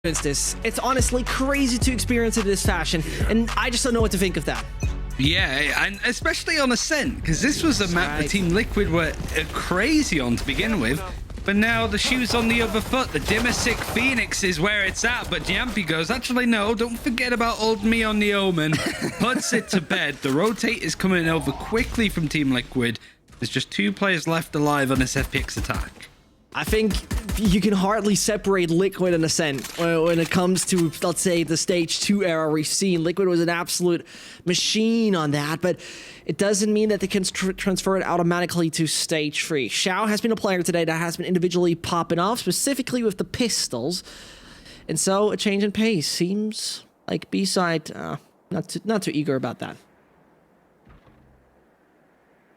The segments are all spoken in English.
this. It's honestly crazy to experience it in this fashion, and I just don't know what to think of that. Yeah, and especially on Ascent, because this was a map that Team Liquid were crazy on to begin with, but now the shoe's on the other foot. The Dimmersic Phoenix is where it's at, but Yampy goes, actually, no, don't forget about old me on the Omen. Puts it to bed. The rotate is coming over quickly from Team Liquid. There's just 2 players left alive on this FPX attack. I think you can hardly separate Liquid and Ascent when it comes to, let's say, the Stage 2 era we've seen. Liquid was an absolute machine on that, but it doesn't mean that they can transfer it automatically to Stage 3. Xiao has been a player today that has been individually popping off, specifically with the pistols. And so a change in pace seems like B-side not too eager about that.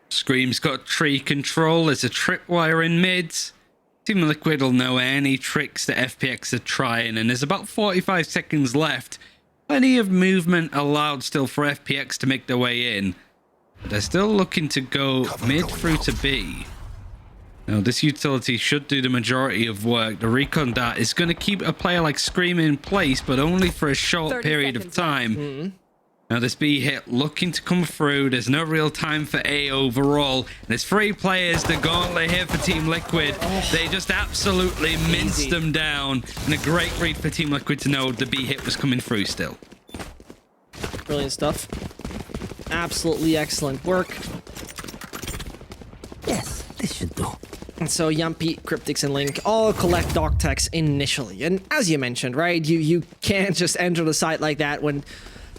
Scream's got tree control. There's a tripwire in mid. Team Liquid will know any tricks that FPX are trying, and there's about 45 seconds left. Plenty of movement allowed still for FPX to make their way in. They're still looking to go mid through to B. Now, this utility should do the majority of work. The recon dart is going to keep a player like Scream in place, but only for a short period of time. Now, this B hit looking to come through. There's no real time for A overall. There's 3 players. The gauntlet here for Team Liquid. They just absolutely minced them down. And a great read for Team Liquid to know the B hit was coming through still. Brilliant stuff. Absolutely excellent work. Yes, this should do. And so Yampy, Cryptix, and Link all collect dog tags initially. And as you mentioned, right, you can't just enter the site like that when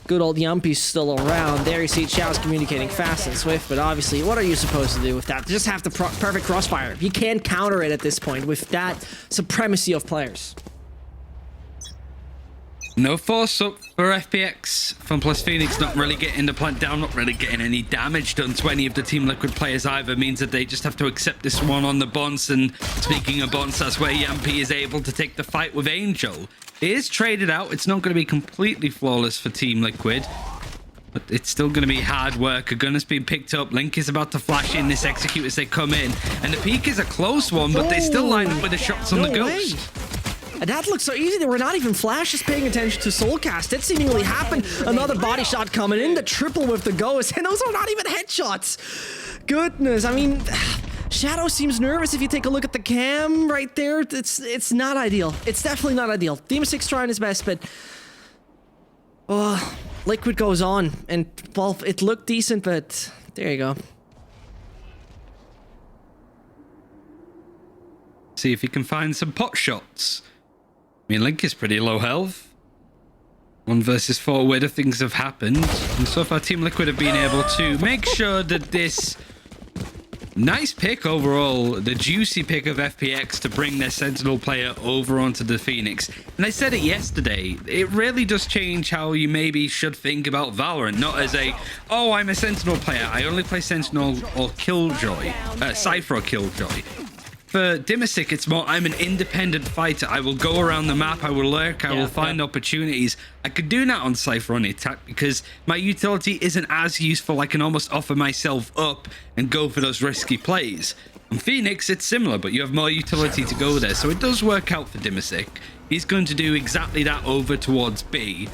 good old Yampy's still around. There you see Xiao's communicating fast and swift, but obviously, what are you supposed to do with that? Just have the perfect crossfire. You can't counter it at this point with that supremacy of players. No force up for FPX. Fun plus Phoenix not really getting the plant down, not really getting any damage done to any of the Team Liquid players either. Means that they just have to accept this one on the bonds. And speaking of bonds, that's where Yampy is able to take the fight with Angel. It is traded out. It's not going to be completely flawless for Team Liquid, but it's still going to be hard work. A gun has been picked up. Link is about to flash in this execute as they come in. And the peak is a close one, but they still line up with the shots on the Ghost. And that looks so easy. There were not even flashes paying attention to Soulcast. It seemingly happened. Another body shot coming in. The triple with the Ghost. And those are not even headshots. Goodness. I mean, Shadow seems nervous if you take a look at the cam right there. It's not ideal. It's definitely not ideal. Demon 6 trying his best, but Liquid goes on. And, well, it looked decent, but there you go. See if he can find some pot shots. I mean, Link is pretty low health. 1 versus 4 where things have happened. And so far, Team Liquid have been able to make sure that this nice pick overall, the juicy pick of FPX to bring their Sentinel player over onto the Phoenix. And I said it yesterday, it really does change how you maybe should think about Valorant. Not as a, oh, I'm a Sentinel player. I only play Sentinel or Killjoy, Cypher or Killjoy. For Dimmersic, it's more, I'm an independent fighter. I will go around the map, I will lurk, I will find opportunities. I could do that on Cypher on the attack because my utility isn't as useful. I can almost offer myself up and go for those risky plays. On Phoenix, it's similar, but you have more utility to go there. So it does work out for Dimmersic. He's going to do exactly that over towards B.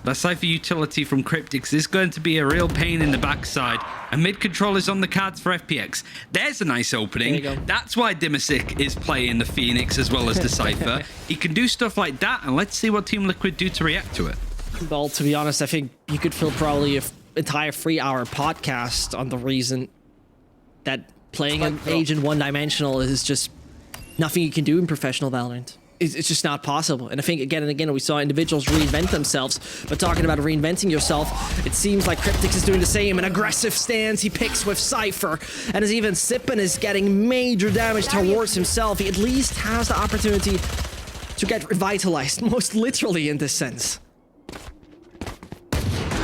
That Cypher utility from Cryptix is going to be a real pain in the backside. And mid control is on the cards for FPX. There's a nice opening. That's why Dimmersic is playing the Phoenix as well as the Cypher. He can do stuff like that, and let's see what Team Liquid do to react to it. Well, to be honest, I think you could fill probably an entire 3-hour podcast on the reason that playing an agent one-dimensional is just nothing you can do in professional Valorant. It's just not possible. And I think again and again we saw individuals reinvent themselves. But talking about reinventing yourself, it seems like Cryptix is doing the same. An aggressive stance he picks with Cypher. And as even Sippen is getting major damage towards himself, he at least has the opportunity to get revitalized, most literally in this sense.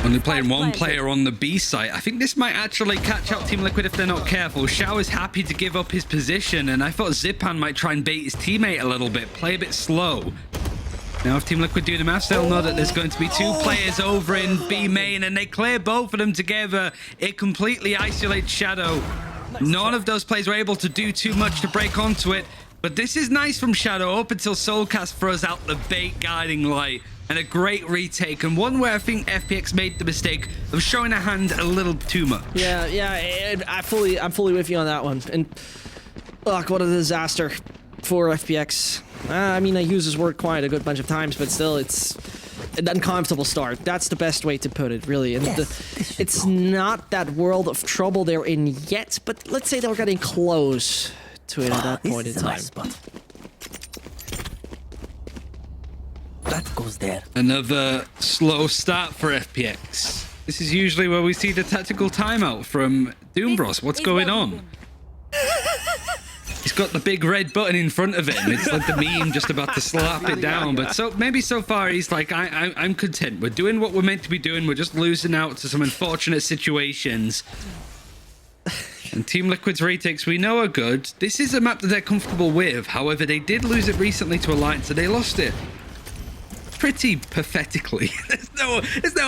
Only playing 1 player on the B site. I think this might actually catch out Team Liquid if they're not careful. Xiao is happy to give up his position, and I thought Zipan might try and bait his teammate a little bit, play a bit slow. Now, if Team Liquid do the maths, they'll know that there's going to be 2 players over in B main, and they clear both of them together. It completely isolates Shadow. None of those players were able to do too much to break onto it. But this is nice from Shadow up until Soulcast throws out the bait guiding light. And a great retake, and one where I think FPX made the mistake of showing a hand a little too much. Yeah, I'm fully with you on that one. And ugh, what a disaster for FPX. I mean, I use this word quiet a good bunch of times, but still, it's an uncomfortable start. That's the best way to put it, really. And it's not that world of trouble they're in yet, but let's say they're getting close to it at that point in time. That goes there. Another slow start for FPX. This is usually where we see the tactical timeout from Doombros. What's going on? He's got the big red button in front of him. It's like the meme just about to slap it down. But so maybe so far he's like, I'm content. We're doing what we're meant to be doing. We're just losing out to some unfortunate situations. And Team Liquid's retakes we know are good. This is a map that they're comfortable with. However, they did lose it recently to Alliance, so they lost it pretty pathetically. There's no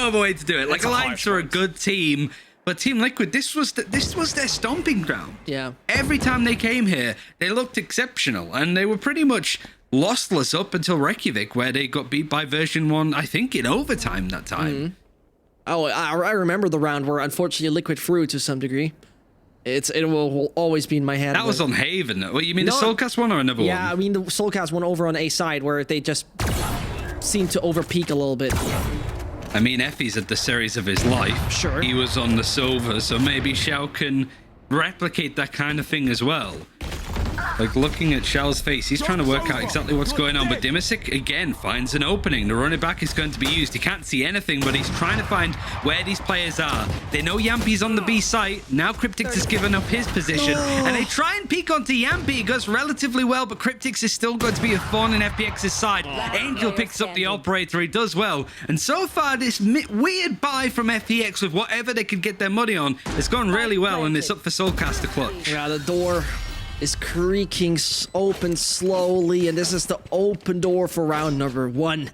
other way to do it. Like, Alliance are a good team, but Team Liquid, this was their stomping ground. Yeah. Every time they came here, they looked exceptional, and they were pretty much lossless up until Reykjavik, where they got beat by version 1, I think, in overtime that time. Mm-hmm. Oh, I remember the round where unfortunately Liquid threw to some degree. It will always be in my head. That was on Haven. What, you mean the Soulcast one or another one? Yeah, I mean the Soulcast one over on A side where they just seemed to overpeak a little bit. I mean, Effie's at the series of his life. Sure. He was on the silver, so maybe Shao can replicate that kind of thing as well. Like, looking at Shao's face, he's trying to work out exactly what's going on, but Dimisic, again, finds an opening. The running back is going to be used. He can't see anything, but he's trying to find where these players are. They know Yampi's on the B site. Now Cryptix has given up his position, and they try and peek onto Yampi. It goes relatively well, but Cryptix is still going to be a thorn in FPX's side. Angel picks up the operator. He does well, and so far, this weird buy from FPX with whatever they could get their money on has gone really well, and it's up for Soulcast to clutch. Yeah, the door is creaking open slowly, and this is the open door for round number 1.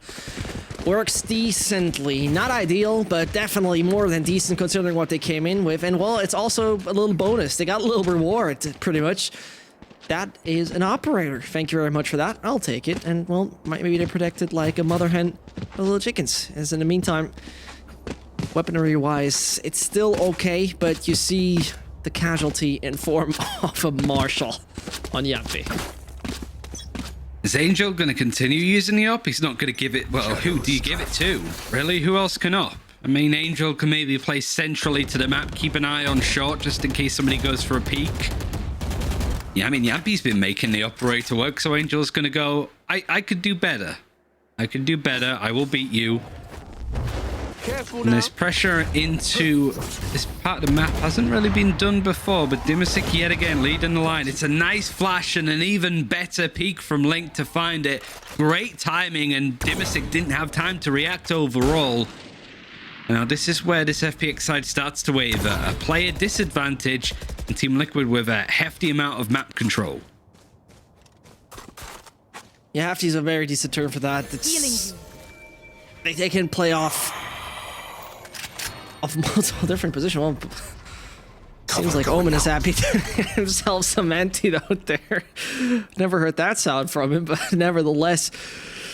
Works decently. Not ideal, but definitely more than decent considering what they came in with. And, well, it's also a little bonus. They got a little reward, pretty much. That is an operator. Thank you very much for that. I'll take it. And, well, maybe they protected like a mother hen with little chickens. As in the meantime, weaponry-wise, it's still okay, but you see the casualty in form of a Marshall on Yampi. Is Angel going to continue using the op? He's not going to give it... Well, who do you give it to? Really? Who else can op? I mean, Angel can maybe play centrally to the map, keep an eye on short just in case somebody goes for a peek. Yeah, I mean, Yampi's been making the operator work, so Angel's going to go, I could do better. I could do better. I will beat you. And this pressure into this part of the map hasn't really been done before, but Dimisic yet again leading the line. It's a nice flash and an even better peek from Link to find it. Great timing, and Dimisic didn't have time to react overall. Now, this is where this FPX side starts to waver. A player disadvantage, and Team Liquid with a hefty amount of map control. Yeah, hefty's a very decent term for that. It's, they can play off multiple different positions. Well, seems like Omen is happy to himself some antidote there. Never heard that sound from him, but nevertheless,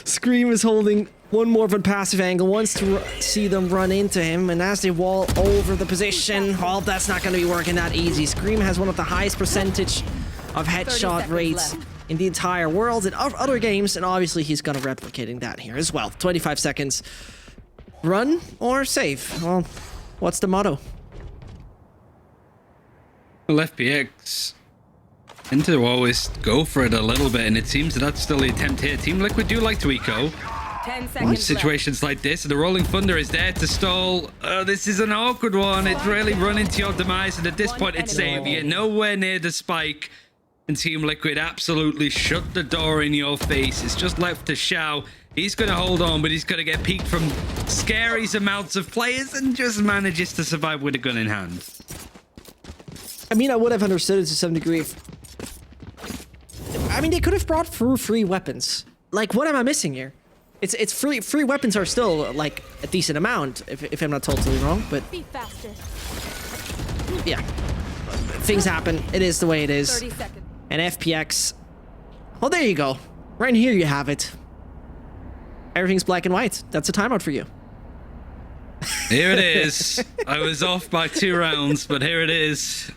Scream is holding one more of a passive angle, wants to see them run into him, and as they wall over the position, well, that's not going to be working that easy. Scream has one of the highest percentage of headshot rates in the entire world in other games, and obviously he's going to replicating that here as well. 25 seconds. Run or save? Well, what's the motto? Well, FPX tend to always go for it a little bit, and it seems that that's still the attempt here. Team Liquid do like to eco. 10 seconds Situations like this, and the Rolling Thunder is there to stall. This is an awkward one. It's really running to your demise, and at this point, it's save. You're nowhere near the spike, and Team Liquid absolutely shut the door in your face. It's just left to Shao. He's going to hold on, but he's going to get peeked from scary amounts of players and just manages to survive with a gun in hand. I mean, I would have understood it to some degree if... I mean, they could have brought through free weapons. Like, what am I missing here? It's free. Free weapons are still, like, a decent amount, if I'm not totally wrong, but... Be faster. Yeah. Things happen. It is the way it is. 30 seconds. And FPX... Oh, there you go. Right here you have it. Everything's black and white. That's a timeout for you. Here it is. I was off by 2 rounds, but here it is.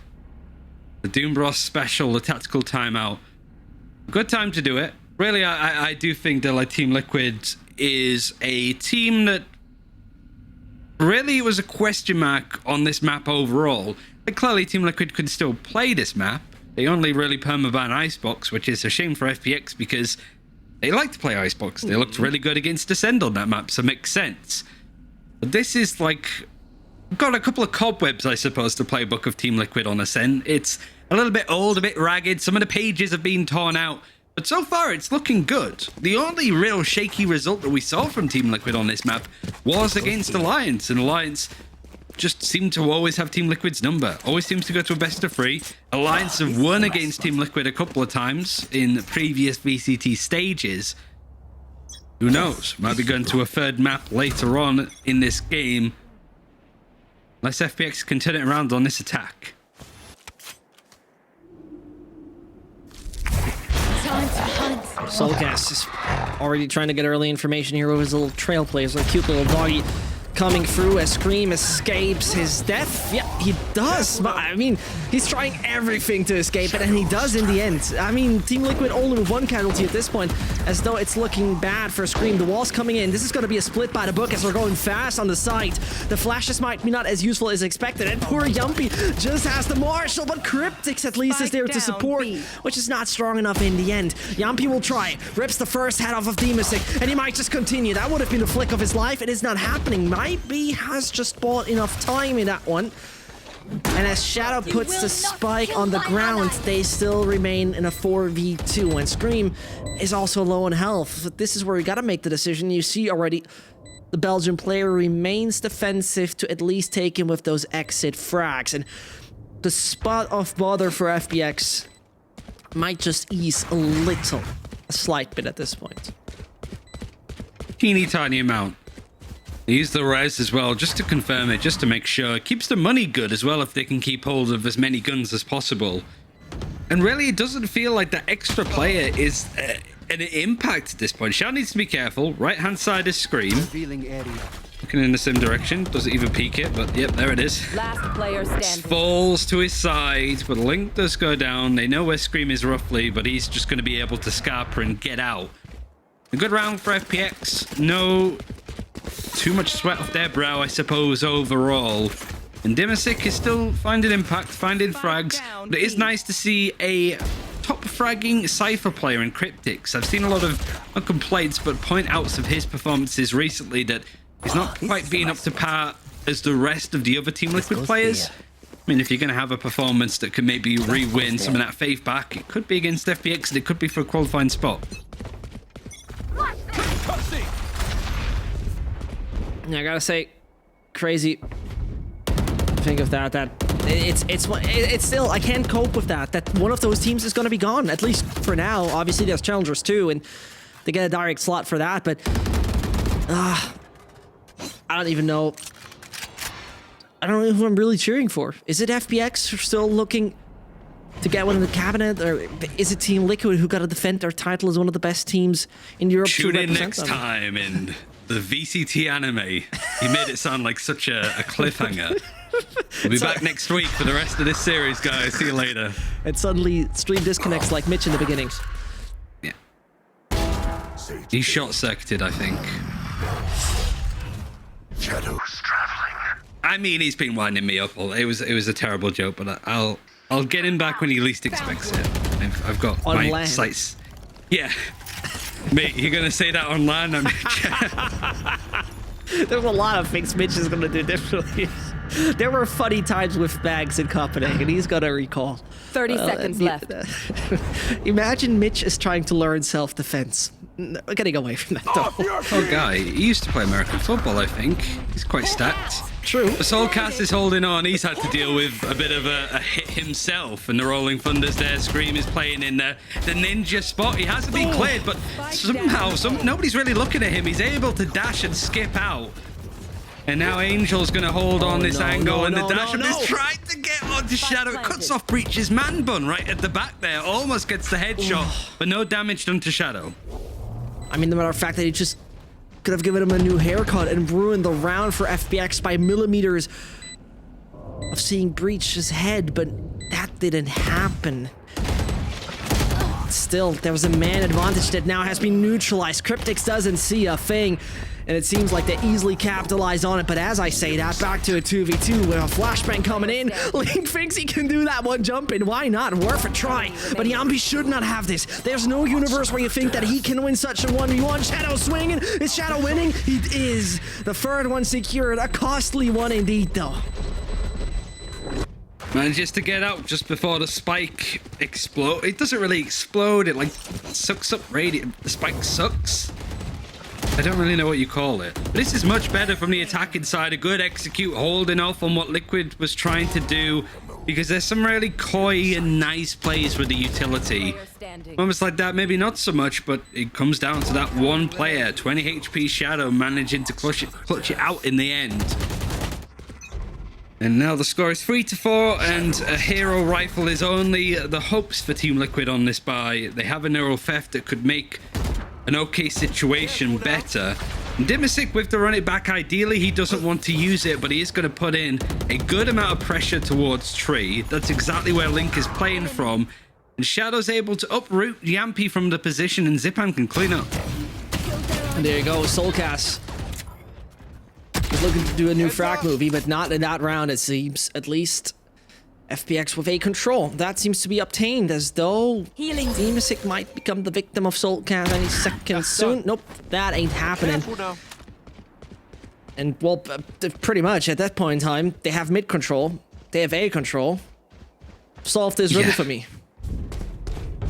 The Doombros special, the tactical timeout. Good time to do it. Really, I do think that like Team Liquid is a team that really was a question mark on this map overall. But clearly, Team Liquid could still play this map. They only really permaban Icebox, which is a shame for FPX because they like to play Icebox. They looked really good against Descend on that map, so it makes sense. But this is like... got a couple of cobwebs, I suppose, to playbook of Team Liquid on Ascent. It's a little bit old, a bit ragged. Some of the pages have been torn out. But so far, it's looking good. The only real shaky result that we saw from Team Liquid on this map was against Alliance. And Alliance just seemed to always have Team Liquid's number. Always seems to go to a best of 3. Alliance have won against Team Liquid a couple of times in previous VCT stages. Who knows? Might be going to a third map later on in this game. Unless FPX can turn it around on this attack. Soulcast is already trying to get early information here with his little trailblazers, like cute little doggy coming through as Scream escapes his death. Yeah, he does. But I mean, he's trying everything to escape it, and he does in the end. I mean, Team Liquid only with 1 casualty at this point, as though it's looking bad for Scream. The wall's coming in. This is going to be a split by the book as we're going fast on the site. The flashes might be not as useful as expected, and poor Yumpy just has the Marshall, but Cryptix at least is there to support, which is not strong enough in the end. Yumpy will try, rips the first head off of Demasic, and he might just continue. That would have been the flick of his life. It is not happening. Maybe has just bought enough time in that one. And as Shadow puts the spike on the ground, they still remain in a 4v2. And Scream is also low on health. This is where we gotta make the decision. You see already the Belgian player remains defensive to at least take him with those exit frags. And the spot of bother for FPX might just ease a slight bit at this point. Teeny tiny amount. They use the res as well, just to confirm it, just to make sure. It keeps the money good as well if they can keep hold of as many guns as possible. And really, it doesn't feel like that extra player is an impact at this point. Shao needs to be careful. Right-hand side is Scream. Looking in the same direction. Doesn't even peek it, but yep, there it is. Last player standing. Falls to his side, but Link does go down. They know where Scream is roughly, but he's just going to be able to scarper and get out. A good round for FPX. No... too much sweat off their brow, I suppose, overall. And Dimasic is still finding impact, finding frags. But it is nice to see a top fragging Cypher player in Cryptix. I've seen a lot of, not complaints, but point-outs of his performances recently that he's not quite being up to par as the rest of the other Team Liquid players. I mean, if you're going to have a performance that can maybe re-win some of that faith back, it could be against FPX and it could be for a qualifying spot. I gotta say, crazy. Think of that. It's still, I can't cope with that. That one of those teams is gonna be gone, at least for now. Obviously, there's challengers too, and they get a direct slot for that. But I don't even know. I don't know who I'm really cheering for. Is it FPX still looking to get one in the cabinet, or is it Team Liquid who got to defend their title as one of the best teams in Europe? Tune in next time in the VCT anime. He made it sound like such a cliffhanger. We'll be back next week for the rest of this series, guys. See you later. And suddenly, stream disconnects like Mitch in the beginning. Yeah. He's short-circuited, I think. Shadows traveling. I mean, he's been winding me up. It was a terrible joke, but I'll get him back when he least expects it. I've got on my sights. Yeah. Mate, you're going to say that online? There's a lot of things Mitch is going to do differently. There were funny times with bags in Copenhagen. He's got to recall. 30 seconds left. Imagine Mitch is trying to learn self-defense. We're getting away from that, though. Oh, guy. He used to play American football, I think. He's quite stacked. True. The Soulcast is holding on. He's had to deal with a bit of a hit himself. And the Rolling Thunders there. Scream is playing in the ninja spot. He hasn't been cleared, but somehow nobody's really looking at him. He's able to dash and skip out. And now Angel's going to hold on this angle, and the no, dash no, is no. trying to get onto Shadow. It cuts off Breach's man bun right at the back there. Almost gets the headshot, but no damage done to Shadow. I mean, the matter of fact that he just could have given him a new haircut and ruined the round for FPX by millimeters of seeing Breach's head, but that didn't happen. Still, there was a man advantage that now has been neutralized. Cryptix doesn't see a thing, and it seems like they easily capitalize on it. But as I say that, back to a 2v2 with a flashbang coming in. Link thinks he can do that one jump in. Why not? Worth a try. But Yampi should not have this. There's no universe where you think that he can win such a 1v1. Shadow swinging. Is Shadow winning? He is. The third one secured. A costly one indeed, though. Manages to get out just before the spike explode. It doesn't really explode. It like sucks up radiant. The spike sucks. I don't really know what you call it. But this is much better from the attacking side. A good execute, holding off on what Liquid was trying to do, because there's some really coy and nice plays with the utility. Moments like that, maybe not so much, but it comes down to that one player, 20 HP Shadow, managing to clutch it out in the end. And now the score is 3-4, and a hero rifle is only the hopes for Team Liquid on this buy. They have a neural theft that could make an okay situation better. And Dimasic, with the run it back, ideally he doesn't want to use it, but he is going to put in a good amount of pressure towards Tree. That's exactly where Link is playing from. And Shadow's able to uproot Yampi from the position, and Zipan can clean up. And there you go, Soulcast. He's looking to do a new frag movie, but not in that round, it seems. At least FPX with a control. That seems to be obtained, as though Dimasic might become the victim of Soulcast any second soon. Nope, that ain't happening. And, well, pretty much at that point in time, they have mid control. They have A control. Solve this riddle for me.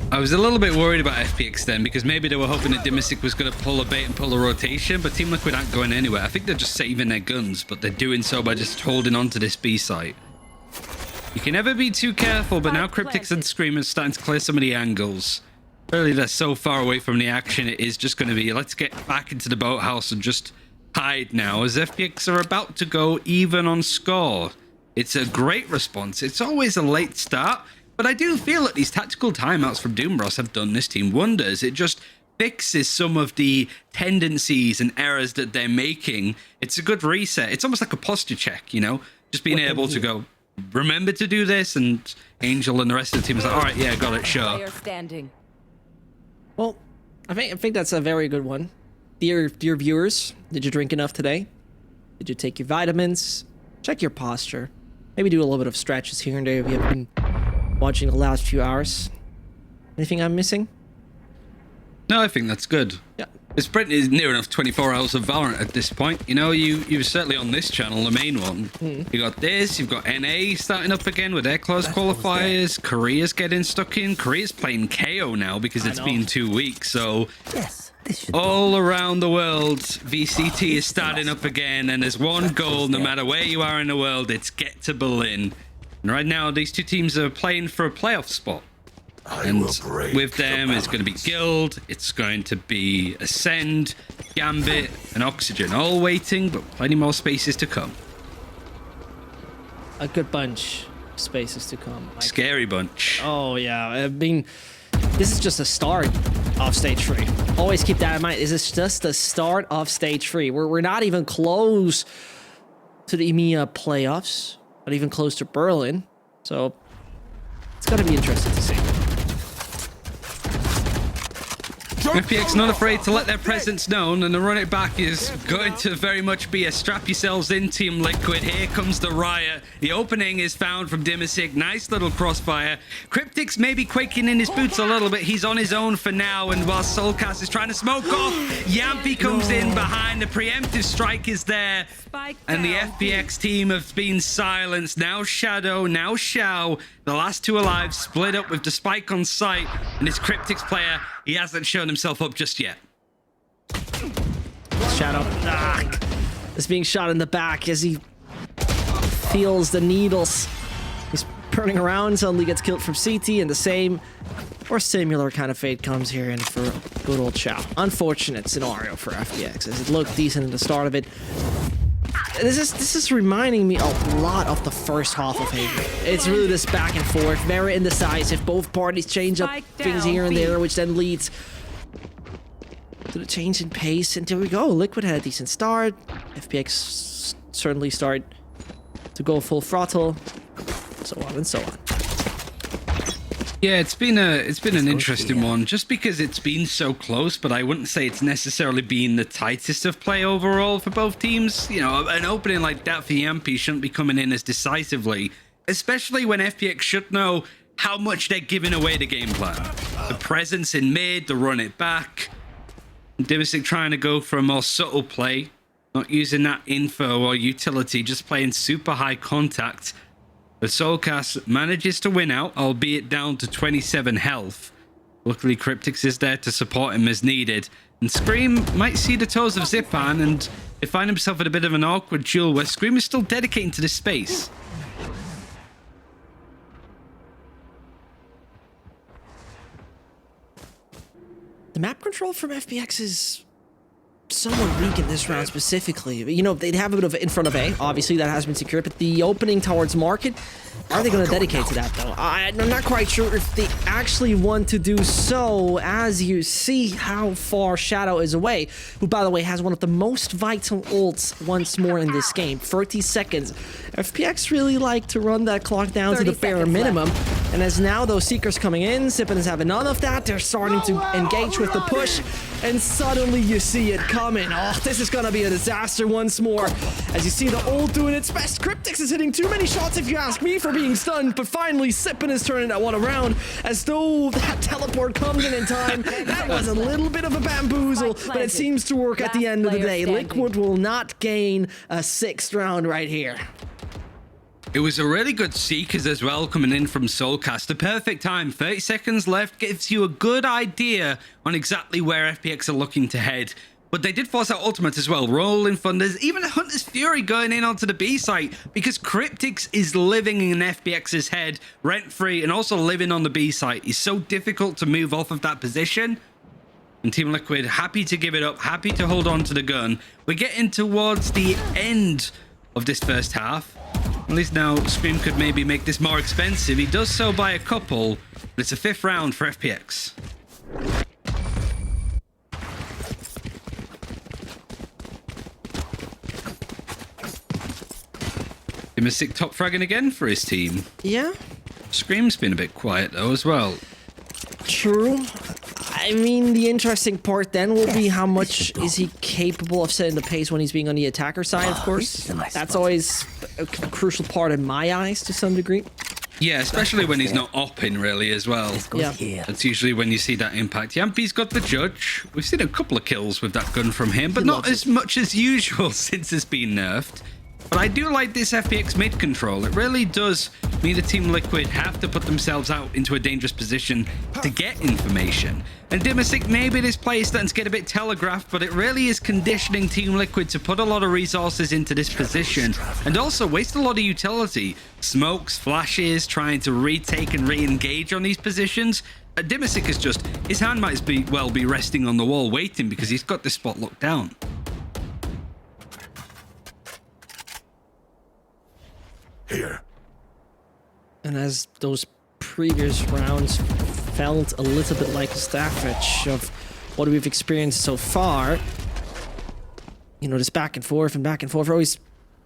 I was a little bit worried about FPX then, because maybe they were hoping that Dimasic was going to pull a bait and pull a rotation, but Team Liquid aren't going anywhere. I think they're just saving their guns, but they're doing so by just holding on to this B site. You can never be too careful, but now Cryptix and Scream are starting to clear some of the angles. Really, they're so far away from the action, it is just going to be, let's get back into the boathouse and just hide now, as FPX are about to go even on score. It's a great response. It's always a late start, but I do feel that these tactical timeouts from Doombros have done this team wonders. It just fixes some of the tendencies and errors that they're making. It's a good reset. It's almost like a posture check, you know? Just being able to go, remember to do this, and Angel and the rest of the team is like, all right, yeah, got it, sure. Well, I think that's a very good one. Dear viewers, did you drink enough today? Did you take your vitamins? Check your posture. Maybe do a little bit of stretches here and there if you have been watching the last few hours. Anything I'm missing? No, I think that's good. Yeah. It's pretty near enough 24 hours of Valorant at this point. You know, you were certainly on this channel, the main one. You got this, you've got NA starting up again with their close qualifiers. Korea's getting stuck in. Korea's playing KO now because it's been 2 weeks. So all around the world, VCT is starting up again, and there's one goal no matter where you are in the world, it's get to Berlin. And right now, these two teams are playing for a playoff spot. And with them, it's going to be Guild, it's going to be Ascend, Gambit, and Oxygen. All waiting, but plenty more spaces to come. A good bunch of spaces to come. Scary bunch. Oh, yeah. I mean, this is just a start of Stage 3. Always keep that in mind. This is just the start of Stage 3. We're not even close to the EMEA playoffs, not even close to Berlin. So it's going to be interesting to see. FPX not afraid to let their presence known, and the run it back is going to very much be a strap yourselves in, Team Liquid. Here comes the riot. The opening is found from Dimasic. Nice little crossfire. Cryptix may be quaking in his boots a little bit. He's on his own for now, and while Soulcast is trying to smoke off, Yampi comes in behind. The preemptive strike is there, and the FPX team have been silenced. Now Shadow, now Xiao. The last two alive, split up with the spike on sight, and this Cryptix player, he hasn't shown himself up just yet. Shadow is being shot in the back as he feels the needles. He's turning around, suddenly gets killed from CT, and the same or similar kind of fate comes here in for good old Xiao. Unfortunate scenario for FPX, as it looked decent at the start of it. This is reminding me a lot of the first half of Haven. It's really this back and forth, very indecisive. Both parties change up things here and there, which then leads to the change in pace. And there we go. Liquid had a decent start. FPX certainly start to go full throttle, so on and so on. Yeah, it's been an interesting one, just because it's been so close, but I wouldn't say it's necessarily been the tightest of play overall for both teams. You know, an opening like that for Yampi shouldn't be coming in as decisively, especially when FPX should know how much they're giving away the game plan. The presence in mid, the run it back. Dimisic trying to go for a more subtle play, not using that info or utility, just playing super high contact. But Soulcast manages to win out, albeit down to 27 health. Luckily, Cryptix is there to support him as needed. And Scream might see the toes of Zipan, and they find himself in a bit of an awkward duel where Scream is still dedicating to this space. The map control from FPX is somewhat weak in this round specifically. You know, they'd have a bit of in front of A. Obviously, that has been secured. But the opening towards market, are they going to dedicate to that, though? I'm not quite sure if they actually want to do so, as you see how far Shadow is away, who, by the way, has one of the most vital ults once more in this game. 30 seconds. FPX really like to run that clock down to the bare minimum. And as now those Seekers coming in, Zipan is having none of that. They're starting to engage with the push. And suddenly you see it coming. Oh, this is going to be a disaster once more. As you see the ult doing its best. Cryptix is hitting too many shots, if you ask me, for being stunned. But finally, Zipan is turning that one around. As though that teleport comes in time. That was a little bit of a bamboozle. But it seems to work at the end of the day. Liquid will not gain a 6th round right here. It was a really good Seekers as well coming in from Soulcast. The perfect time, 30 seconds left, gives you a good idea on exactly where FPX are looking to head. But they did force out ultimate as well, Rolling Thunders, even Hunter's Fury going in onto the B site, because Cryptix is living in FPX's head rent-free and also living on the B site. It's so difficult to move off of that position. And Team Liquid happy to give it up, happy to hold on to the gun. We're getting towards the end of this first half. At least now Scream could maybe make this more expensive. He does so by a couple, but it's a 5th round for FPX. Dimisic top fragging again for his team. Yeah. Scream's been a bit quiet though as well. True. I mean, the interesting part then will be how much is he capable of setting the pace when he's being on the attacker side, of course. That's always a crucial part in my eyes to some degree. Yeah, especially when he's not opping really as well. Yeah. That's usually when you see that impact. Yampi's got the judge. We've seen a couple of kills with that gun from him, but not as much as usual since it's been nerfed. But I do like this FPX mid control. It really does mean the Team Liquid have to put themselves out into a dangerous position to get information. And Dimisic, maybe this play is starting to get a bit telegraphed, but it really is conditioning Team Liquid to put a lot of resources into this position and also waste a lot of utility. Smokes, flashes, trying to retake and re-engage on these positions. Dimisic is just, his hand might well be resting on the wall waiting because he's got this spot locked down. Here. And as those previous rounds felt a little bit like a staff edge of what we've experienced so far, you know, this back and forth, we're always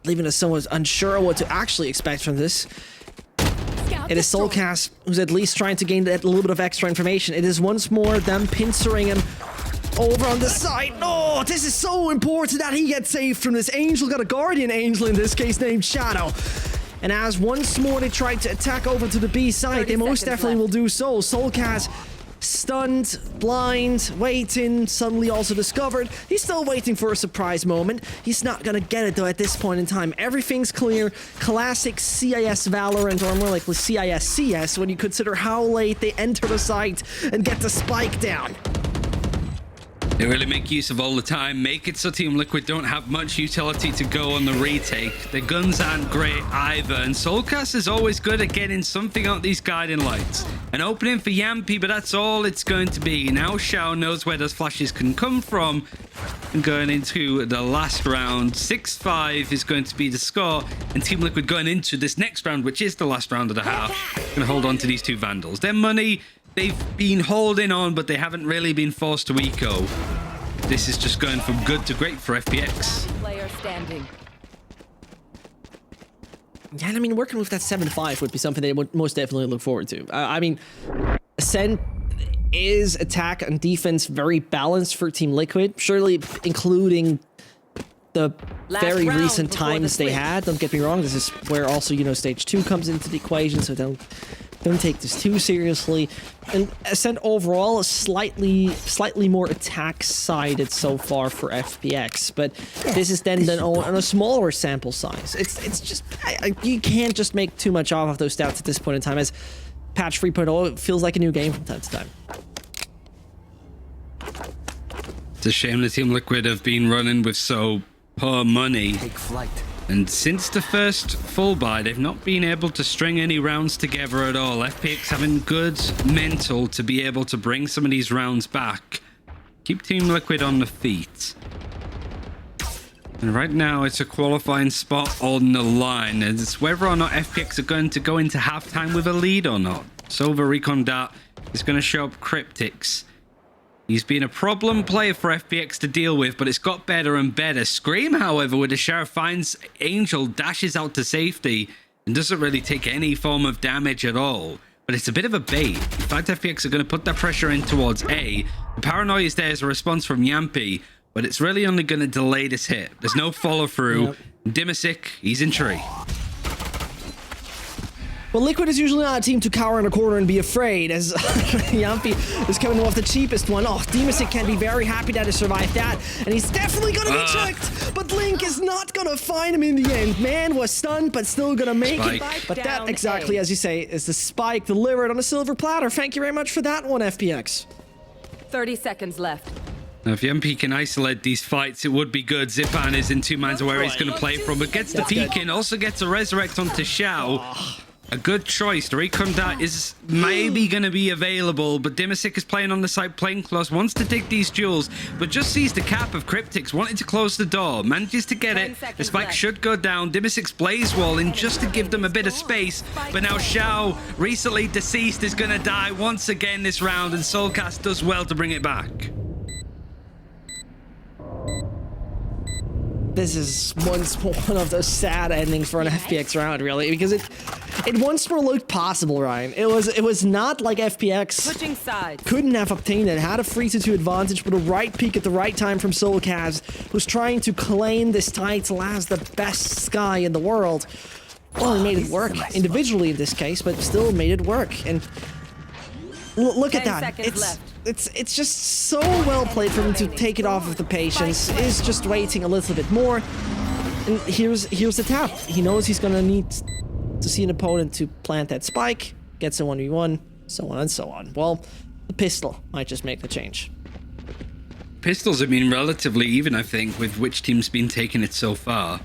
leaving us somewhat unsure what to actually expect from this. It is Soulcast who's at least trying to gain that little bit of extra information. It is once more them pincering him over on the side. Oh, this is so important that he gets saved from this. Angel got a guardian angel in this case named Shadow. And as once more they try to attack over to the B side, they most definitely will do so. Soulcast stunned, blind, waiting, suddenly also discovered. He's still waiting for a surprise moment. He's not gonna get it though at this point in time. Everything's clear. Classic CIS Valorant, or more likely CIS CS, when you consider how late they enter the site and get the spike down. They really make use of all the time, make it so Team Liquid don't have much utility to go on the retake. Their guns aren't great either, and Soulcast is always good at getting something out these guiding lights. An opening for Yampy, but that's all it's going to be. Now Xiao knows where those flashes can come from. And going into the last round, 6-5 is going to be the score, and Team Liquid going into this next round, which is the last round of the half, going to hold on to these two Vandals. Their money, they've been holding on, but they haven't really been forced to eco. This is just going from good to great for FPX. Player standing. Yeah, and I mean, working with that 7-5 would be something they would most definitely look forward to. I mean, Ascent is attack and defense very balanced for Team Liquid, surely including the very recent times they had. Don't get me wrong, this is where also, you know, stage 2 comes into the equation, so don't take this too seriously. And Ascent overall is slightly more attack-sided so far for FPX, but this is then done on a smaller sample size. It's just you can't just make too much off of those stats at this point in time, as patch 3.0 feels like a new game from time to time. It's a shame the Team Liquid have been running with so poor money. Take flight. And since the first full buy, they've not been able to string any rounds together at all. FPX having good mental to be able to bring some of these rounds back. Keep Team Liquid on the feet. And right now, it's a qualifying spot on the line. And it's whether or not FPX are going to go into halftime with a lead or not. Silver Recon Dart is going to show up Cryptics. He's been a problem player for FPX to deal with, but it's got better and better. Scream, however, with the Sheriff finds Angel, dashes out to safety, and doesn't really take any form of damage at all. But it's a bit of a bait. In fact, FPX are going to put that pressure in towards A. The paranoia is there as a response from Yampy, but it's really only going to delay this hit. There's no follow-through. Yep. Dimasic, he's in tree. Well, Liquid is usually not a team to cower in a corner and be afraid, as Yampy is coming off the cheapest one. Oh, Dimasic can be very happy that he survived that, and he's definitely gonna be checked, but Link is not gonna find him in the end. Man was stunned, but still gonna make it. But that, exactly as you say, is the spike delivered on a silver platter. Thank you very much for that one, FPX. 30 seconds left. Now, if Yampy can isolate these fights, it would be good. Zipan is in 2 minds of where he's going to play from, but gets the peek in, also gets a resurrect onto Xiao. A good choice. The Recon Dart is maybe going to be available, but Dimasic is playing on the side, playing close, wants to dig these jewels, but just sees the cap of Cryptics, wanted to close the door, manages to get it. The spike should go down. Dimasic's Blaze Wall in just to give them a bit of space, but now Xiao, recently deceased, is going to die once again this round, and Soulcast does well to bring it back. This is once more one of those sad endings for an FPX round, really, because it once more looked possible, Ryan. It was not like FPX couldn't have obtained it. Had a 3-2 advantage, but a right peak at the right time from Soulcast, who's trying to claim this title as the best guy in the world. Well, he made it work individually in this case, but still made it work. And look at that. It's just so well played for him to take it off of the patience. Is just waiting a little bit more. And here's the tap. He knows he's gonna need to see an opponent to plant that spike, gets a 1v1, so on and so on. Well, the pistol might just make the change. Pistols have been relatively even, I think, with which team's been taking it so far.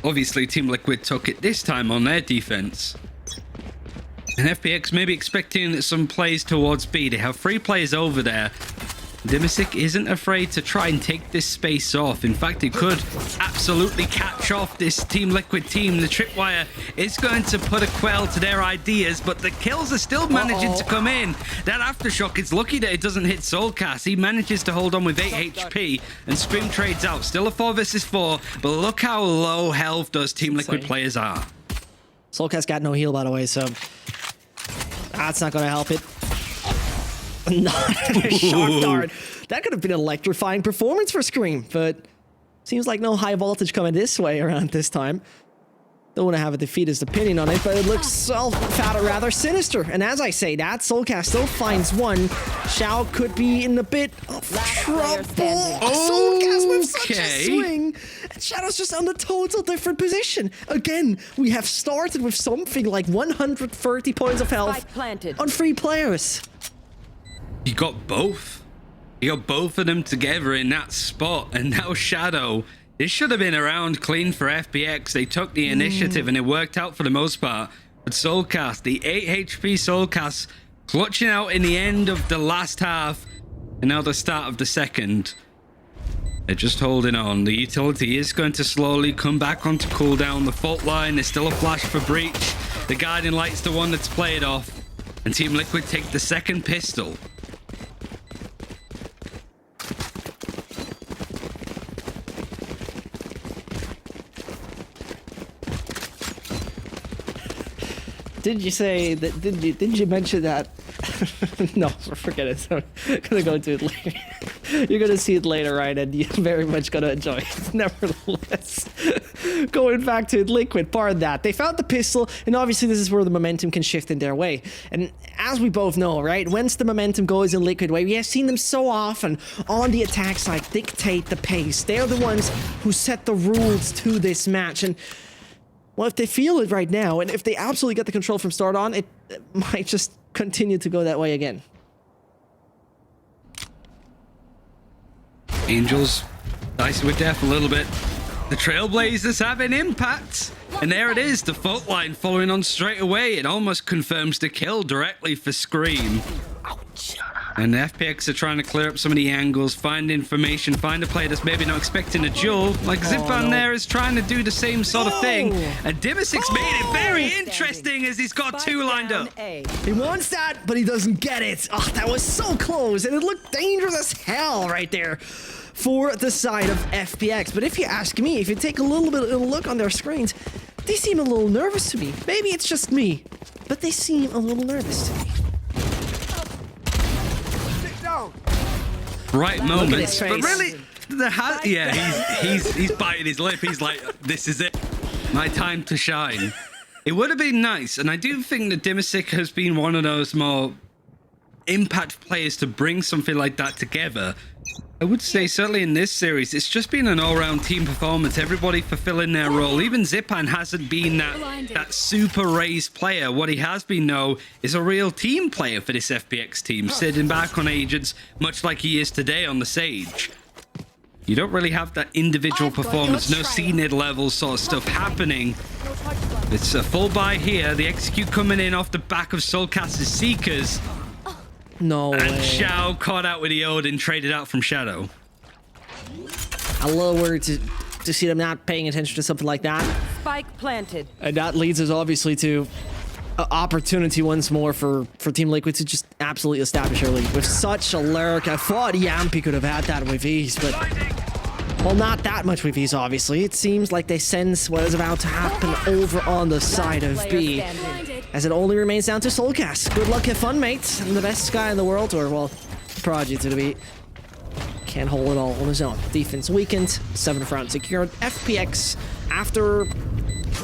Obviously, Team Liquid took it this time on their defense. And FPX may be expecting some plays towards B. They have 3 players over there. Dimasic isn't afraid to try and take this space off. In fact, it could absolutely catch off this Team Liquid team. The tripwire is going to put a quell to their ideas, but the kills are still managing to come in. That aftershock, it's lucky that it doesn't hit Soulcast. He manages to hold on with 8 HP, and Scream trades out. Still a 4 versus 4, but look how low health those Team Liquid players are. Soulcast got no heal, by the way, so that's not going to help it. Not a shock dart. That could have been an electrifying performance for Scream, but seems like no high voltage coming this way around this time. Don't want to have a defeatist opinion on it, but it looks, well, rather sinister. And as I say that, Soulcast still finds one. Xiao could be in a bit of trouble. Soulcast with such a swing. And Shadow's just on a total different position. Again, we have started with something like 130 points of health on 3 players. You got both. You got both of them together in that spot, and now Shadow. This should have been around clean for FPX. They took the initiative and it worked out for the most part. But Soulcast, the 8 HP Soulcast, clutching out in the end of the last half and now the start of the second. They're just holding on. The utility is going to slowly come back onto cooldown. The fault line is still a flash for breach. The guiding light's the one that's played off. And Team Liquid take the second pistol. Did you say that? Didn't you mention that? No, forget it. I'm gonna go into it later. You're gonna see it later, right? And you're very much gonna enjoy it. Nevertheless, going back to Liquid, pardon that. They found the pistol, and obviously this is where the momentum can shift in their way. And as we both know, right? Once the momentum goes in Liquid way, we have seen them so often on the attack side dictate the pace. They're the ones who set the rules to this match, and well, if they feel it right now, and if they absolutely get the control from start on, it might just continue to go that way again. Angels dicey with death a little bit. The Trailblazers have an impact. And there it is, the fault line following on straight away. It almost confirms the kill directly for Scream. And the FPX are trying to clear up some of the angles, find information, find a player that's maybe not expecting a duel. Like Zipan there is trying to do the same sort of thing. And Dimasic's made it very interesting as he's got two lined up. He wants that, but he doesn't get it. Oh, that was so close, and it looked dangerous as hell right there for the side of FPX. But if you ask me, if you take a little bit of a look on their screens, they seem a little nervous to me. Maybe it's just me, but they seem a little nervous to me. Right moments, but really, he's biting his lip. He's like, this is it, my time to shine. It would have been nice, and I do think that Dimasic has been one of those more impact players to bring something like that together. I would say certainly in this series, it's just been an all-round team performance, everybody fulfilling their role. Even Zipan hasn't been that super raised player. What he has been, though, is a real team player for this FPX team, sitting back on agents, much like he is today on the Sage. You don't really have that individual performance, no CNID level sort of stuff happening. It's a full buy here, the execute coming in off the back of Soulcast's Seekers. No way. And Shao caught out with the Odin, traded out from Shadow. A little worried to see them not paying attention to something like that. Spike planted. And that leads us obviously to an opportunity once more for Team Liquid to just absolutely establish their lead with such a lurk. I thought Yampi could have had that with ease, but well, not that much with ease, obviously. It seems like they sense what is about to happen over on the side of B, as it only remains down to Soulcast. Good luck, have fun, mate. And the best guy in the world, or, well, Prodigy to be. Can't hold it all on his own. Defense weakened, 7th round secured. FPX, after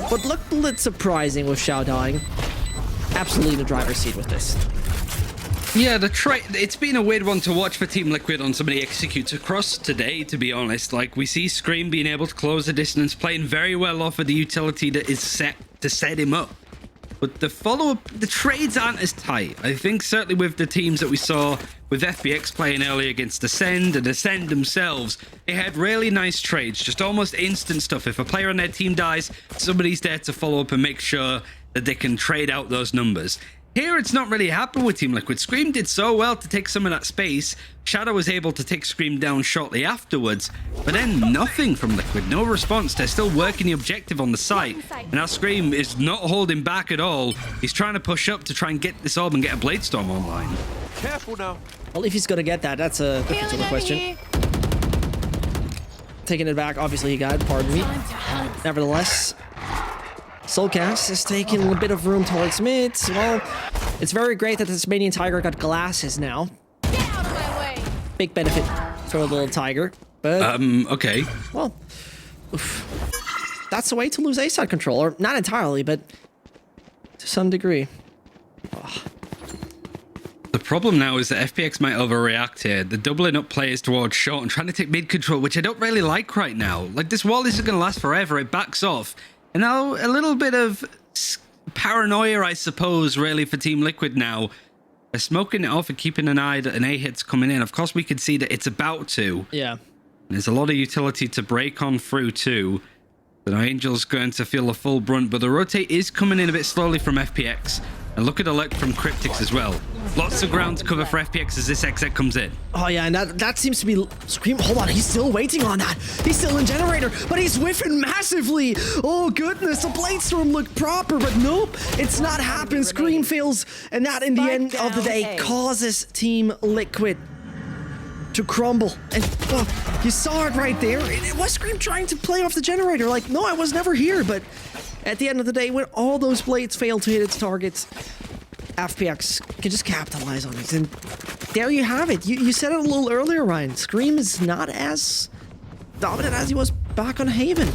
what looked a little surprising with Shao dying, absolutely in the driver's seat with this. Yeah, it's been a weird one to watch for Team Liquid on some of the executes across today, to be honest. Like, we see Scream being able to close the distance, playing very well off of the utility that is set to set him up. But the follow-up, the trades aren't as tight. I think certainly with the teams that we saw with FPX playing early against Ascend and Ascend themselves, they had really nice trades, just almost instant stuff. If a player on their team dies, somebody's there to follow up and make sure that they can trade out those numbers. Here, it's not really happened with Team Liquid. Scream did so well to take some of that space. Shadow was able to take Scream down shortly afterwards, but then nothing from Liquid, no response. They're still working the objective on the site, and now Scream is not holding back at all. He's trying to push up to try and get this orb and get a Blade Storm online. Careful now. Well, if he's gonna get that, that's a different sort of question. Taking it back, obviously he got it, pardon me. Nevertheless, Soulcast is taking a bit of room towards mid. Well, it's very great that the Tasmanian Tiger got glasses now. Get out of my way. Big benefit for a little tiger, but Okay. well, oof. That's a way to lose A-side control, or not entirely, but to some degree. Oh. The problem now is that FPX might overreact here. They're doubling up players towards short and trying to take mid control, which I don't really like right now. Like, this wall isn't going to last forever. It backs off. And now a little bit of paranoia, I suppose, really, for Team Liquid now. They're smoking it off and keeping an eye that an A hit's coming in. Of course, we can see that it's about to. Yeah. There's a lot of utility to break on through too. So now Angel's going to feel the full brunt, but the rotate is coming in a bit slowly from FPX. And look at the look from Cryptics as well. Lots of ground to cover for FPX as this exit comes in. Oh yeah, and that seems to be Scream. Hold on, he's still waiting on that. He's still in generator, but he's whiffing massively. Oh goodness, the blade storm looked proper, but nope, it's not happened. Scream fails, and that in the end of the day causes Team Liquid to crumble. And oh, you saw it right there. It was Scream trying to play off the generator, like, no, I was never here, but at the end of the day, when all those blades fail to hit its targets, FPX can just capitalize on it. And there you have it. You said it a little earlier, Ryan. Scream is not as dominant as he was back on Haven.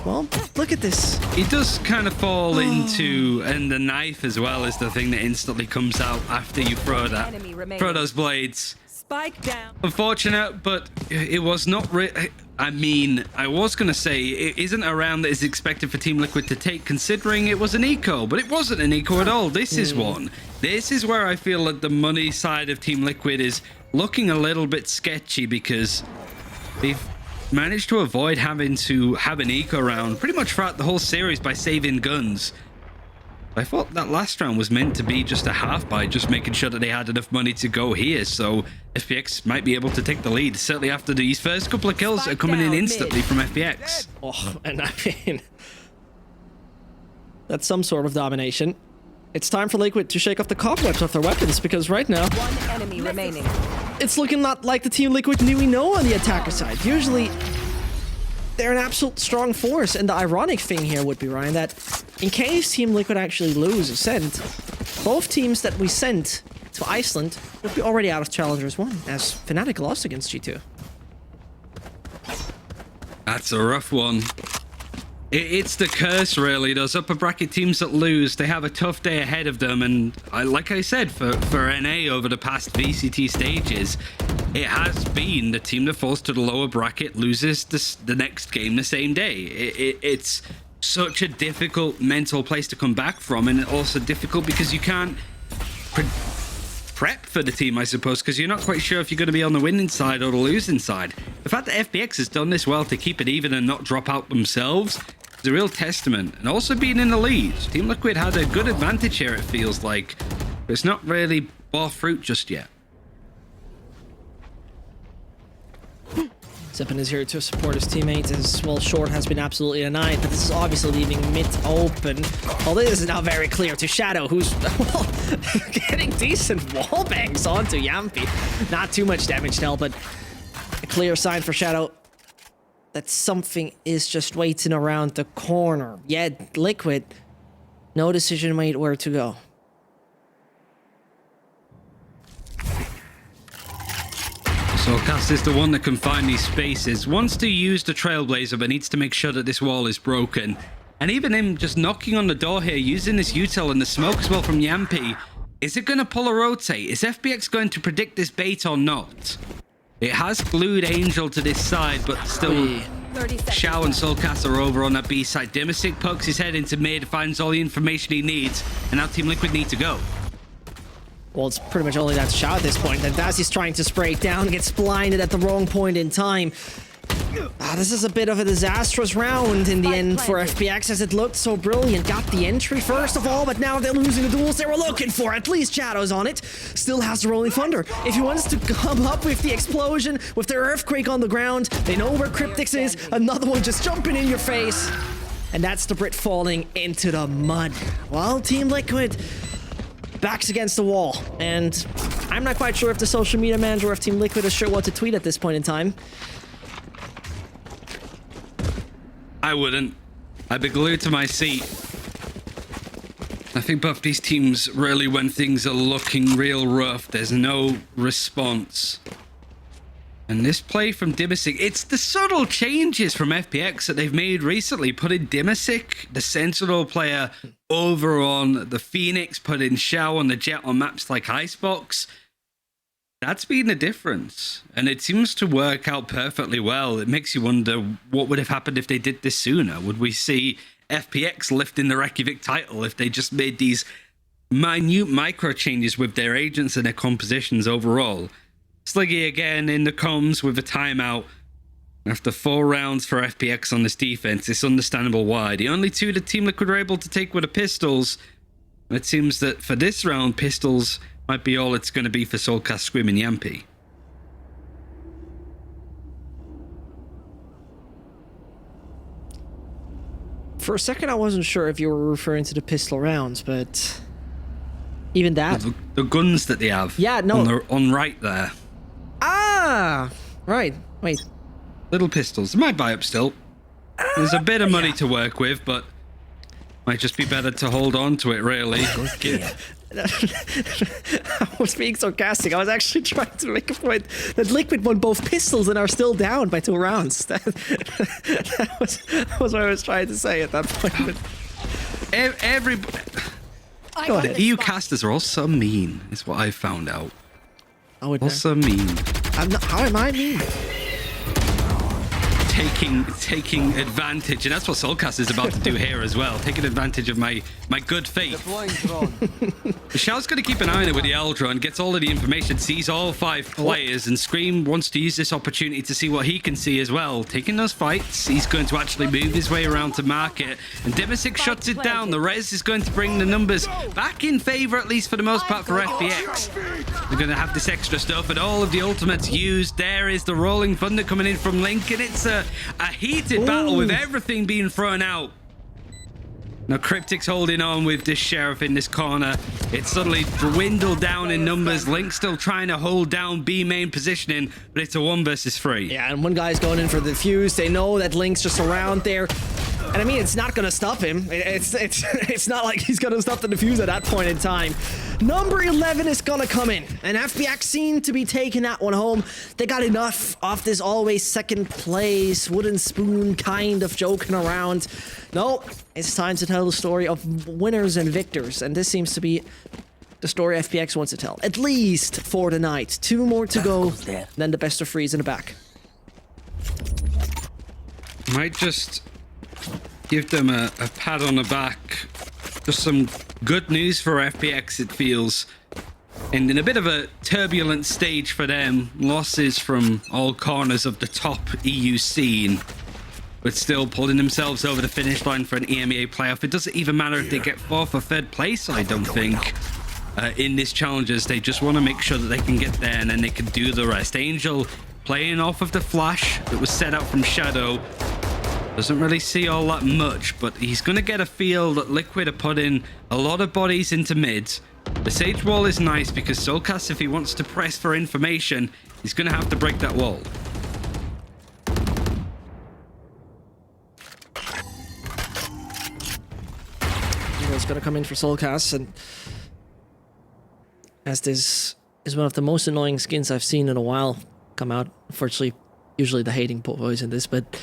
Well, look at this. He does kind of fall into, and the knife as well is the thing that instantly comes out after you throw those blades. Spike down. Unfortunate, but it was not I mean, I was going to say it isn't a round that is expected for Team Liquid to take, considering it was an eco, but it wasn't an eco at all. This is one. This is where I feel that the money side of Team Liquid is looking a little bit sketchy, because they've managed to avoid having to have an eco round pretty much throughout the whole series by saving guns. I thought that last round was meant to be just a half by just making sure that they had enough money to go here, so FPX might be able to take the lead, certainly after these first couple of kills that are coming in instantly from FPX. Oh, and I mean, that's some sort of domination. It's time for Liquid to shake off the cobwebs off their weapons, because right now, One enemy remaining. it's looking not like the Team Liquid knew we know on the attacker side. Usually, they're an absolute strong force, and the ironic thing here would be, Ryan, that in case Team Liquid actually lose a send, both teams that we sent to Iceland would be already out of Challengers 1, as Fnatic lost against G2. That's a rough one. It's the curse, really. Those upper bracket teams that lose, they have a tough day ahead of them, and like I said, for NA over the past VCT stages, it has been the team that falls to the lower bracket loses the next game the same day. It's such a difficult mental place to come back from, and also difficult because you can't prep for the team, I suppose, because you're not quite sure if you're going to be on the winning side or the losing side. The fact that FPX has done this well to keep it even and not drop out themselves is a real testament. And also being in the lead, Team Liquid had a good advantage here, it feels like, but it's not really bore fruit just yet. Zippin is here to support his teammates as well. Short has been absolutely denied, but this is obviously leaving mid open. Well, this is now very clear to Shadow, who's, well, getting decent wall bangs onto Yampi. Not too much damage still, but a clear sign for Shadow that something is just waiting around the corner. Yet Liquid, no decision made where to go. Soulcast is the one that can find these spaces, wants to use the Trailblazer, but needs to make sure that this wall is broken. And even him just knocking on the door here, using this util and the smoke as well from Yampi. Is it going to pull a rotate? Is FPX going to predict this bait or not? It has glued Angel to this side, but still Shao and Soulcast are over on that B side. Dimasic pokes his head into mid, finds all the information he needs, and now Team Liquid need to go. Well, it's pretty much only that Shao at this point. And Dazzy's trying to spray it down, gets blinded at the wrong point in time. This is a bit of a disastrous round in the end for FPX, as it looked so brilliant. Got the entry first of all, but now they're losing the duels they were looking for. At least Shadow's on it. Still has the Rolling Thunder. If he wants to come up with the explosion, with their Earthquake on the ground, they know where Cryptics is. Another one just jumping in your face. And that's the Brit falling into the mud. Well, Team Liquid backs against the wall, and I'm not quite sure if the social media manager of Team Liquid is sure what to tweet at this point in time. I wouldn't. I'd be glued to my seat. I think both these teams really, when things are looking real rough, there's no response. And this play from Dimasic, it's the subtle changes from FPX that they've made recently, putting Dimasic, the Sentinel player, over on the Phoenix, putting Shao on the Jet on maps like Icebox. That's been the difference, and it seems to work out perfectly well. It makes you wonder what would have happened if they did this sooner. Would we see FPX lifting the Reykjavik title if they just made these minute micro changes with their agents and their compositions overall. Sliggy again in the comms with a timeout. After 4 rounds for FPX on this defense, it's understandable why. The only 2 that Team Liquid were able to take were the pistols. It seems that for this round, pistols might be all it's going to be for Soulcast, Scream, and Yampy. For a second, I wasn't sure if you were referring to the pistol rounds, but even that. The guns that they have. Yeah, no. On right there. Ah, right. Wait. Little pistols. They might buy up still. There's a bit of money to work with, but might just be better to hold on to it, really. I was being sarcastic. I was actually trying to make a point that Liquid won both pistols and are still down by 2 rounds. That was what I was trying to say at that point. Go ahead. The EU casters are all so mean, is what I found out. Oh, all so mean. I'm not, how am I mean? Taking advantage, and that's what Soulcast is about to do here as well. Taking advantage of my good faith. Michelle's going to keep an eye on it with the L-drone, gets all of the information, sees all 5 players, and Scream wants to use this opportunity to see what he can see as well. Taking those fights, he's going to actually move his way around to market, and Dimasic shuts it down. The res is going to bring the numbers back in favor, at least for the most part, for FPX. They're going to have this extra stuff, and all of the ultimates used. There is the Rolling Thunder coming in from Link, and it's a heated battle with everything being thrown out. Now Cryptic's holding on with this Sheriff in this corner. It's suddenly dwindled down in numbers. Link's still trying to hold down B main positioning, but it's a 1 versus 3. Yeah, and one guy's going in for the fuse. They know that Link's just around there. And I mean, it's not going to stop him. It's not like he's going to stop the defuse at that point in time. Number 11 is going to come in. And FPX seem to be taking that one home. They got enough of this always second place, wooden spoon kind of joking around. No, it's time to tell the story of winners and victors. And this seems to be the story FPX wants to tell. At least for the night. 2 more to go. Then the best of 3's in the back. Might just give them a pat on the back. Just some good news for FPX, it feels. And in a bit of a turbulent stage for them, losses from all corners of the top EU scene, but still pulling themselves over the finish line for an EMEA playoff. It doesn't even matter if they get 4th or 3rd place, I don't think. In this challenges, they just want to make sure that they can get there and then they can do the rest. Angel playing off of the flash that was set out from Shadow. Doesn't really see all that much, but he's going to get a feel that Liquid are putting a lot of bodies into mids. The Sage wall is nice because Soulcast, if he wants to press for information, he's going to have to break that wall. He's going to come in for Soulcast, and as this is one of the most annoying skins I've seen in a while come out. Unfortunately, usually the hating boys in this, but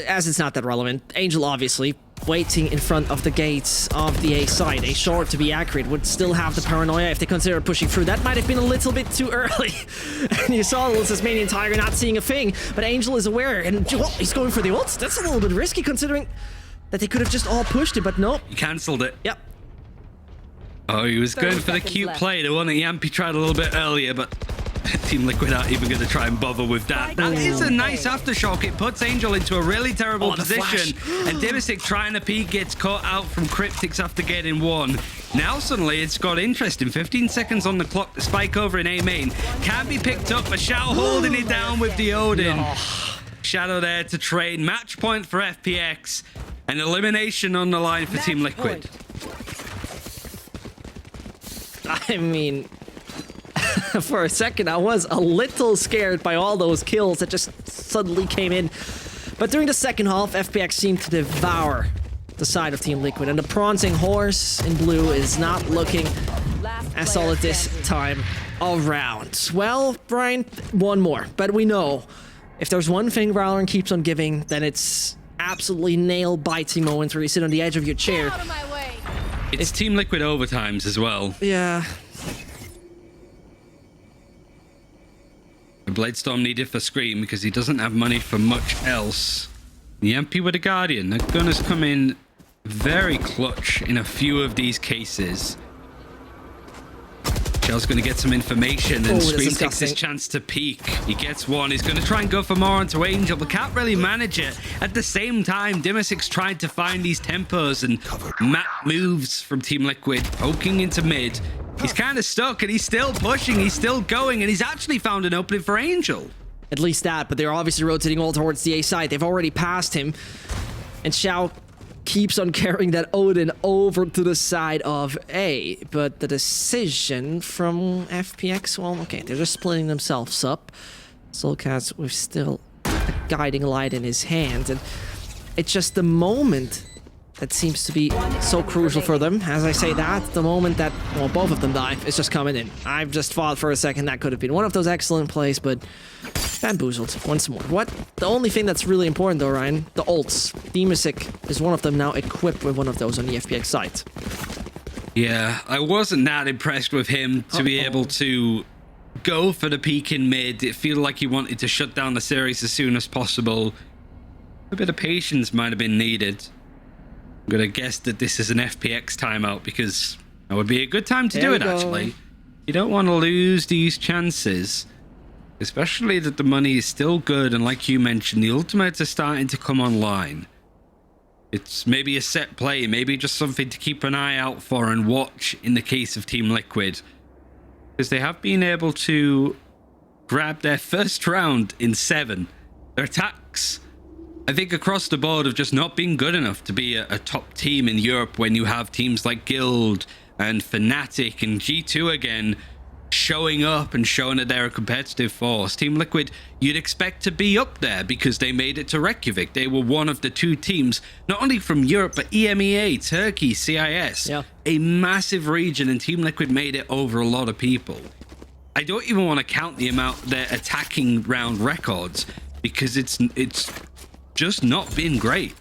as it's not that relevant, Angel obviously waiting in front of the gates of the A side. A short, to be accurate, would still have the paranoia if they consider pushing through. That might have been a little bit too early. And you saw the little Tasmanian Tiger not seeing a thing, but Angel is aware, and well, he's going for the ult. That's a little bit risky considering that they could have just all pushed it, but no. He cancelled it. Yep. Oh, he was going for the cute play, the one that Yampy tried a little bit earlier, but Team Liquid aren't even going to try and bother with that. That is a nice aftershock. It puts Angel into a really terrible position. And Dimasic trying to peek gets caught out from Cryptics after getting 1. Now suddenly it's got interesting. 15 seconds on the clock. The spike over in A main can be picked up, but Shadow holding it down with the Odin. Shadow there to trade. Match point for FPX. An elimination on the line for Team Liquid. I mean, for a second, I was a little scared by all those kills that just suddenly came in. But during the second half, FPX seemed to devour the side of Team Liquid. And the prancing horse in blue is not looking as solid this time around. Well, Brian, 1 more. But we know if there's one thing VALORANT keeps on giving, then it's absolutely nail-biting moments where you sit on the edge of your chair. Out of my way. It's Team Liquid overtimes as well. Yeah. The Bladestorm needed for Scream because he doesn't have money for much else. The MP with a Guardian. The gun has come in very clutch in a few of these cases. Shell's going to get some information, and Scream takes his chance to peek. He gets one. He's going to try and go for more onto Angel, but can't really manage it. At the same time, Dimasic's trying to find these tempos and map moves from Team Liquid, poking into mid. He's kind of stuck, and he's still pushing. He's still going, and he's actually found an opening for Angel. At least that, but they're obviously rotating all towards the A side. They've already passed him, and Xiao keeps on carrying that Odin over to the side of A, but the decision from FPX, well, okay, they're just splitting themselves up. Soulcast with still a guiding light in his hand, and it's just the moment that seems to be so crucial for them. As I say that, the moment that, well, both of them die, it's just coming in. I've just thought for a second that could have been one of those excellent plays, but bamboozled once more. What? The only thing that's really important though, Ryan, the ults. Dimasic is one of them now equipped with one of those on the FPX side. Yeah, I wasn't that impressed with him to be able to go for the peak in mid. It felt like he wanted to shut down the series as soon as possible. A bit of patience might have been needed. I'm going to guess that this is an FPX timeout, because that would be a good time to do it, actually. You don't want to lose these chances, especially that the money is still good, and like you mentioned, the ultimates are starting to come online. It's maybe a set play, maybe just something to keep an eye out for and watch in the case of Team Liquid, because they have been able to grab their first round in 7. Their attacks, I think, across the board have just not been good enough to be a top team in Europe when you have teams like Guild and Fnatic and G2 again showing up and showing that they're a competitive force. Team Liquid, you'd expect to be up there because they made it to Reykjavik. They were one of the 2 teams, not only from Europe, but EMEA, Turkey, CIS. Yeah. A massive region, and Team Liquid made it over a lot of people. I don't even want to count the amount their attacking round records, because it's just not been great.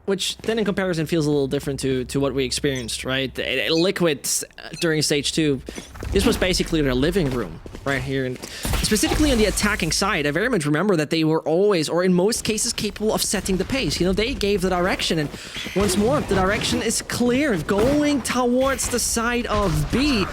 Which then in comparison feels a little different to what we experienced, right? Liquid during stage 2, this was basically their living room right here. And specifically on the attacking side, I very much remember that they were always, or in most cases, capable of setting the pace. You know, they gave the direction, and once more, the direction is clear. Going towards the side of B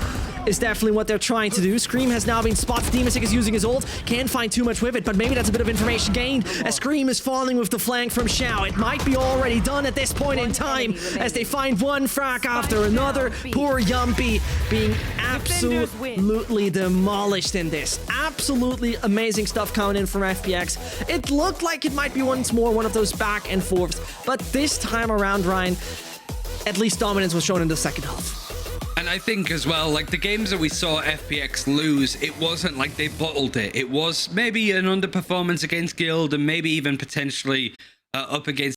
is definitely what they're trying to do. Scream has now been spotted. Dimasic is using his ult. Can't find too much with it, but maybe that's a bit of information gained as Scream is falling with the flank from Xiao. It might be already done at this point in time as they find one frag after another. Poor Yumpy being absolutely demolished in this. Absolutely amazing stuff coming in from FPX. It looked like it might be once more one of those back and forths, but this time around, Ryan, at least dominance was shown in the second half. And I think as well, like the games that we saw FPX lose, it wasn't like they bottled it. It was maybe an underperformance against Guild, and maybe even potentially up against